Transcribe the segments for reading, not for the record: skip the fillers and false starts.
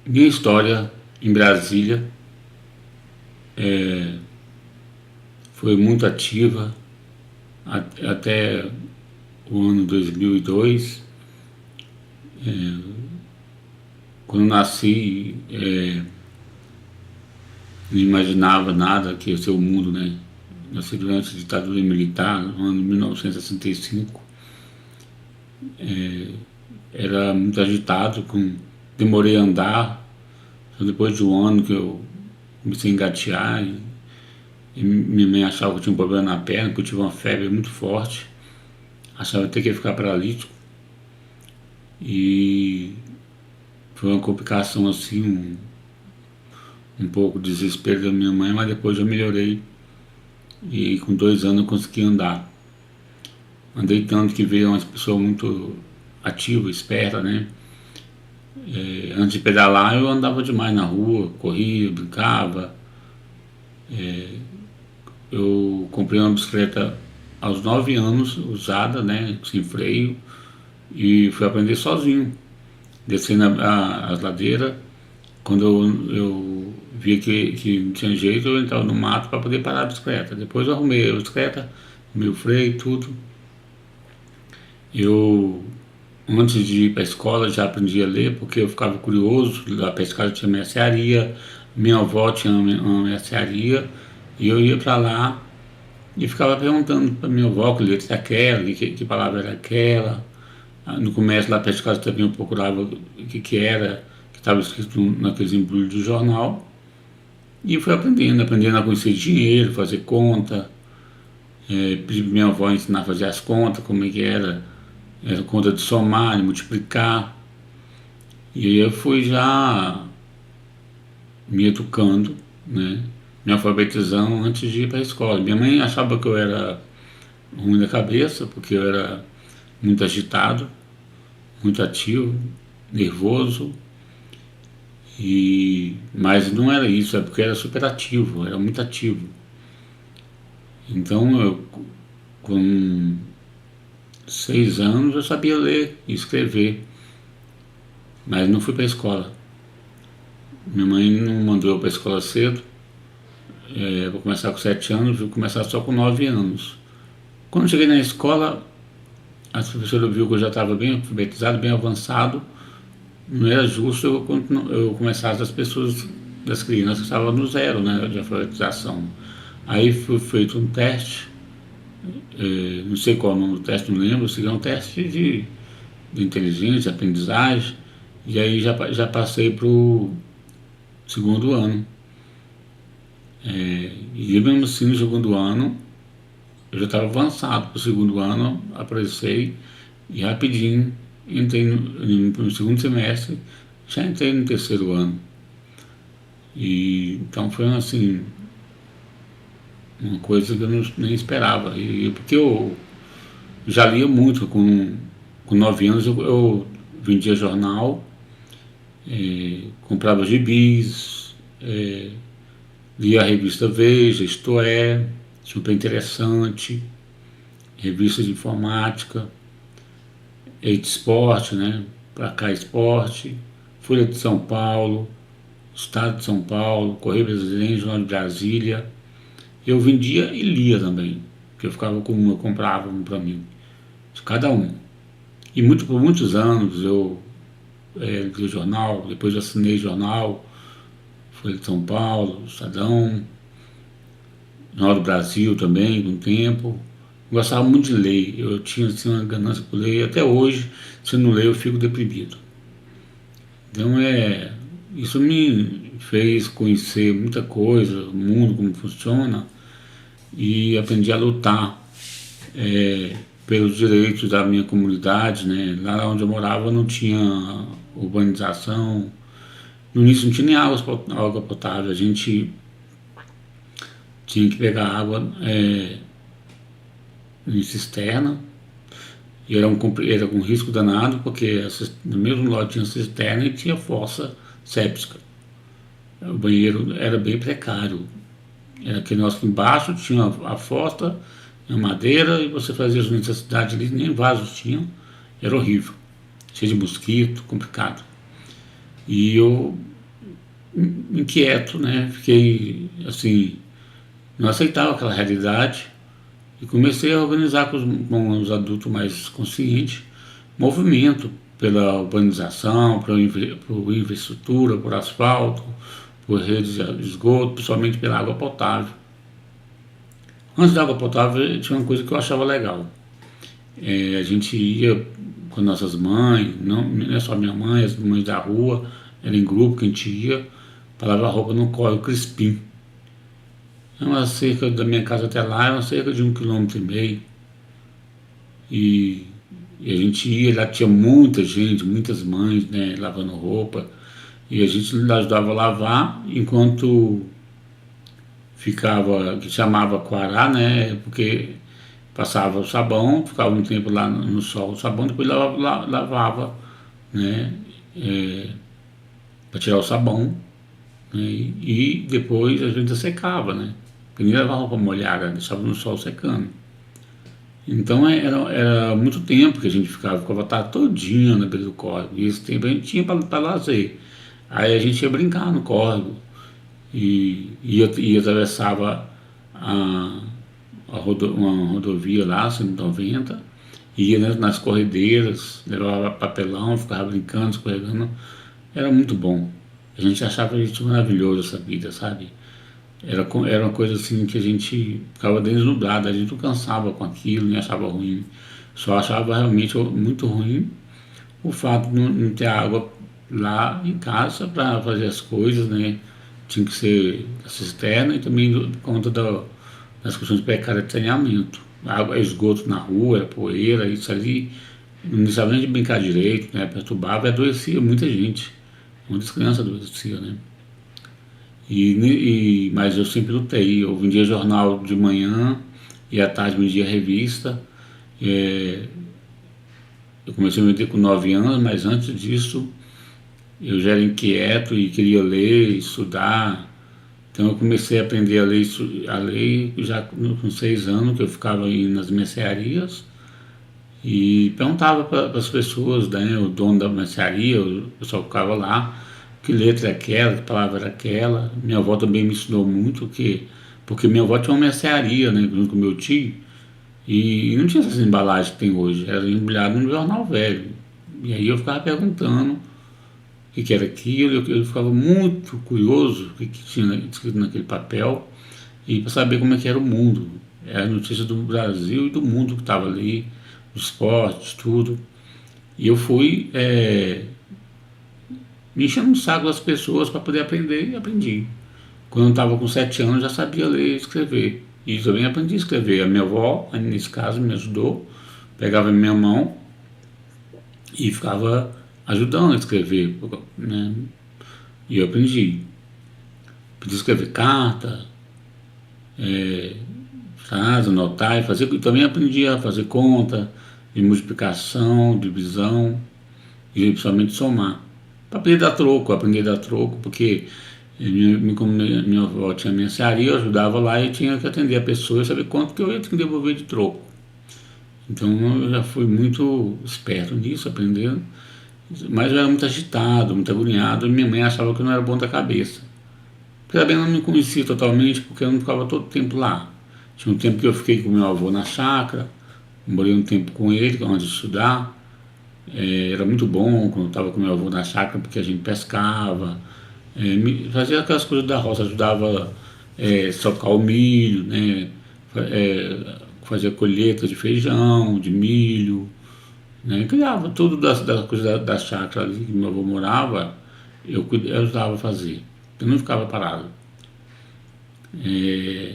Minha história em Brasília foi muito ativa até o ano 2002. Quando nasci, não imaginava nada que ia ser o mundo, né? Nasci durante a ditadura militar, no ano de 1965. Era muito agitado, demorei a andar, só depois de um ano que eu comecei a engatear e minha mãe achava que eu tinha um problema na perna, porque eu tive uma febre muito forte, achava até que ia ficar paralítico e foi uma complicação assim, um pouco de desespero da minha mãe, mas depois eu melhorei e com 2 anos eu consegui andar. Andei tanto que veio uma pessoa muito ativa, esperta, né? Antes de pedalar eu andava demais na rua, corria, brincava. Eu comprei uma bicicleta aos 9 anos, usada, né, sem freio, e fui aprender sozinho, descendo as ladeiras. Quando eu via que não tinha jeito, eu entrava no mato para poder parar a bicicleta. Depois eu arrumei a bicicleta, meu freio, tudo. Eu, antes de ir para a escola, já aprendi a ler, porque eu ficava curioso. Lá para a escola tinha mercearia, minha avó tinha uma mercearia, e eu ia para lá e ficava perguntando para minha avó que letra era aquela, que palavra era aquela. No comércio lá perto de casa também eu procurava o que era, que estava escrito naqueles embrulhos de jornal. E fui aprendendo a conhecer dinheiro, fazer conta. Pedi para minha avó ensinar a fazer as contas, como é que era conta de somar, de multiplicar. E aí eu fui já me educando, né? Me alfabetizando antes de ir para a escola. Minha mãe achava que eu era ruim da cabeça, porque eu era muito agitado, muito ativo, nervoso, mas não era isso, é porque eu era super ativo, era muito ativo. Então eu, com 6 anos, eu sabia ler e escrever, mas não fui para a escola. Minha mãe não mandou eu para a escola cedo. Vou começar com 7 anos, vou começar só com 9 anos. Quando cheguei na escola, a professora viu que eu já estava bem alfabetizado, bem avançado. Não era justo eu começar das crianças que estavam no zero, né, de alfabetização. Aí foi feito um teste, não sei qual é o nome do teste, não lembro, seria um teste de inteligência, aprendizagem, e aí já passei para o segundo ano. E mesmo assim, no segundo ano, eu já estava avançado para o segundo ano, apareci e rapidinho entrei no segundo semestre, já entrei no terceiro ano. E então foi assim, uma coisa que eu nem esperava. Porque eu já lia muito, com 9 anos eu vendia jornal, comprava gibis, lia a revista Veja, Isto É, super interessante, revista de informática, Eite Esporte, né? Pra cá Esporte, Folha de São Paulo, Estado de São Paulo, Correio Brasileiro, Jornal de Brasília. Eu vendia e lia também, porque eu ficava com um, eu comprava um para mim, de cada um. E por muitos anos eu li jornal, depois eu assinei jornal, Folha de São Paulo, Estadão, Jornal do Brasil também, com tempo. Eu gostava muito de ler, eu tinha assim, uma ganância por ler, e até hoje, se eu não ler, eu fico deprimido. Então isso me fez conhecer muita coisa, o mundo, como funciona, e aprendi a lutar pelos direitos da minha comunidade, né? Lá onde eu morava não tinha urbanização, no início não tinha nem água potável, a gente tinha que pegar água em cisterna, e era com risco danado, porque no mesmo lote tinha cisterna e tinha fossa séptica. O banheiro era bem precário. Era aquele nosso embaixo, tinha a fossa, a madeira, e você fazia as necessidades ali, nem vasos tinham. Era horrível. Cheio de mosquito, complicado. E eu inquieto, né? Fiquei assim, não aceitava aquela realidade e comecei a organizar com os adultos mais conscientes movimento pela urbanização, por infraestrutura, por asfalto, por redes de esgoto, principalmente pela água potável. Antes da água potável tinha uma coisa que eu achava legal. A gente ia com nossas mães, não é só minha mãe, as mães da rua, era em grupo que a gente ia para lavar roupa no córrego Crispim. É uma cerca da minha casa até lá, é uma cerca de 1,5 km. E, e a gente ia, lá tinha muita gente, muitas mães, né, lavando roupa. E a gente ajudava a lavar enquanto ficava, que chamava quará, né, porque passava o sabão, ficava um tempo lá no sol o sabão, depois lavava, né, para tirar o sabão, né, e depois a gente secava, né, porque nem lavava roupa molhada, deixava no sol secando. Então era muito tempo que a gente ficava a tarde todinha na beira do córrego, e esse tempo a gente tinha para lazer. Aí a gente ia brincar no córrego, e atravessava a, uma rodovia lá, 190, ia nas corredeiras, levava papelão, ficava brincando, escorregando. Era muito bom. A gente achava isso maravilhoso, essa vida, sabe? Era uma coisa assim que a gente ficava deslumbrado, a gente não cansava com aquilo, nem achava ruim. Só achava realmente muito ruim o fato de não ter água lá em casa para fazer as coisas, né? Tinha que ser a cisterna e também por conta das questões precárias de saneamento. Água, esgoto na rua, era poeira, isso ali não deixava nem de brincar direito, né? Perturbava e adoecia muita gente. Muitas crianças adoeciam, né? Mas eu sempre lutei. Eu vendia jornal de manhã e à tarde vendia revista. É, eu comecei a vender com 9 anos, mas antes disso eu já era inquieto e queria ler, estudar. Então eu comecei a aprender a ler já com 6 anos, que eu ficava aí nas mercearias e perguntava para as pessoas, né, o dono da mercearia, o pessoal que ficava lá, que letra é aquela, que palavra era aquela. Minha avó também me ensinou muito, porque minha avó tinha uma mercearia, né, junto com meu tio, e não tinha essas embalagens que tem hoje, era embrulhado num jornal velho. E aí eu ficava perguntando que era aquilo, eu ficava muito curioso o que tinha escrito naquele papel e para saber como é que era o mundo. Era a notícia do Brasil e do mundo que estava ali, dos esportes, tudo. E eu fui me enchendo o saco das pessoas para poder aprender e aprendi. Quando eu estava com 7 anos já sabia ler e escrever. E também aprendi a escrever. A minha avó, nesse caso, me ajudou, pegava a minha mão e ficava ajudando a escrever, né? E eu aprendi. Aprendi a escrever carta, frase, anotar e fazer. Eu também aprendi a fazer conta de multiplicação, divisão e principalmente somar. Para aprender a dar troco, porque como minha avó tinha mercearia, eu ajudava lá e tinha que atender a pessoa e saber quanto que eu ia ter que devolver de troco. Então eu já fui muito esperto nisso, aprendendo. Mas eu era muito agitado, muito agoniado, e minha mãe achava que eu não era bom da cabeça. Porque também não me conhecia totalmente, porque eu não ficava todo o tempo lá. Tinha um tempo que eu fiquei com meu avô na chácara, morei um tempo com ele antes de estudar. Era muito bom quando eu estava com meu avô na chácara, porque a gente pescava, fazia aquelas coisas da roça, ajudava socar o milho, né? Fazia colheita de feijão, de milho, né? Criava tudo das coisas da chácara ali que meu avô morava, eu ajudava a fazer. Eu não ficava parado.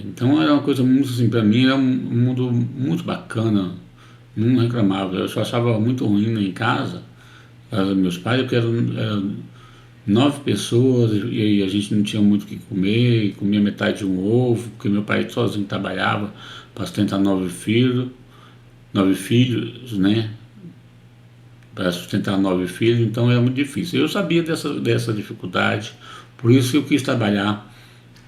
Então era uma coisa muito assim, para mim era um mundo muito bacana, não reclamava. Eu só achava muito ruim lá em casa, casa dos meus pais, porque eram 9 pessoas e a gente não tinha muito o que comer, e comia metade de um ovo, porque meu pai sozinho trabalhava para sustentar 9 filhos, né? Para sustentar 9 filhos, então era muito difícil. Eu sabia dessa dificuldade, por isso que eu quis trabalhar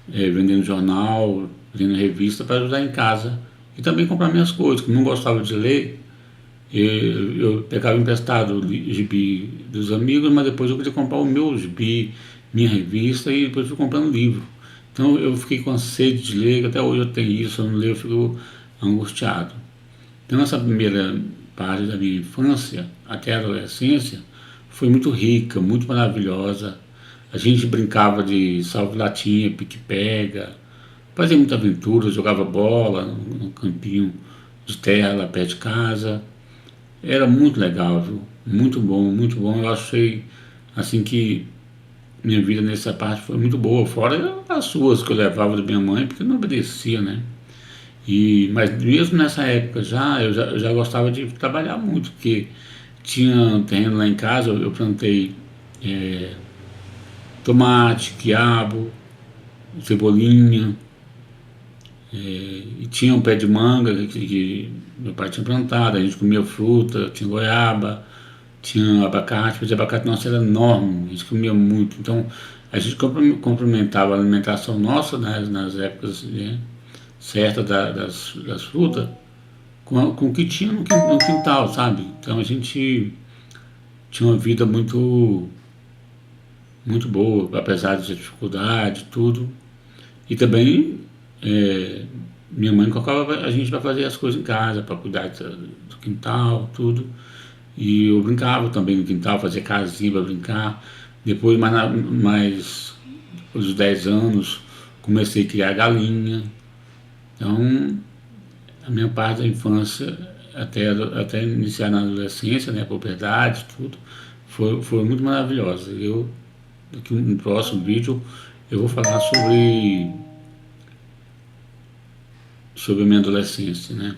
vendendo jornal, vendendo revista para ajudar em casa e também comprar minhas coisas. Como não gostava de ler, eu pegava emprestado gibi dos amigos, mas depois eu queria comprar o meu gibi, minha revista, e depois fui comprando livro. Então eu fiquei com a sede de ler, até hoje eu tenho isso, eu não leio, eu fico angustiado. Então essa primeira parte da minha infância, até a adolescência, foi muito rica, muito maravilhosa. A gente brincava de salve-latinha, pique-pega, fazia muita aventura, jogava bola no campinho de terra lá perto de casa. Era muito legal, viu? Muito bom, muito bom. Eu achei assim que minha vida nessa parte foi muito boa, fora as suas que eu levava da minha mãe, porque não obedecia, né? Mas mesmo nessa época eu já gostava de trabalhar muito, porque tinha um terreno lá em casa, eu plantei tomate, quiabo, cebolinha, e tinha um pé de manga que meu pai tinha plantado, a gente comia fruta, tinha goiaba, tinha abacate, mas o abacate nosso era enorme, a gente comia muito. Então a gente complementava a alimentação nossa nas épocas, né, certas das frutas com o que tinha no quintal, sabe? Então a gente tinha uma vida muito boa, apesar de dificuldade, tudo. E também minha mãe colocava a gente para fazer as coisas em casa, para cuidar do quintal, tudo. E eu brincava também no quintal, fazia casinha para brincar. Depois, depois dos 10 anos, comecei a criar galinha. Então, a minha parte da infância, até iniciar na adolescência, né, puberdade, tudo, foi muito maravilhosa. Aqui no próximo vídeo, eu vou falar sobre a minha adolescência, né?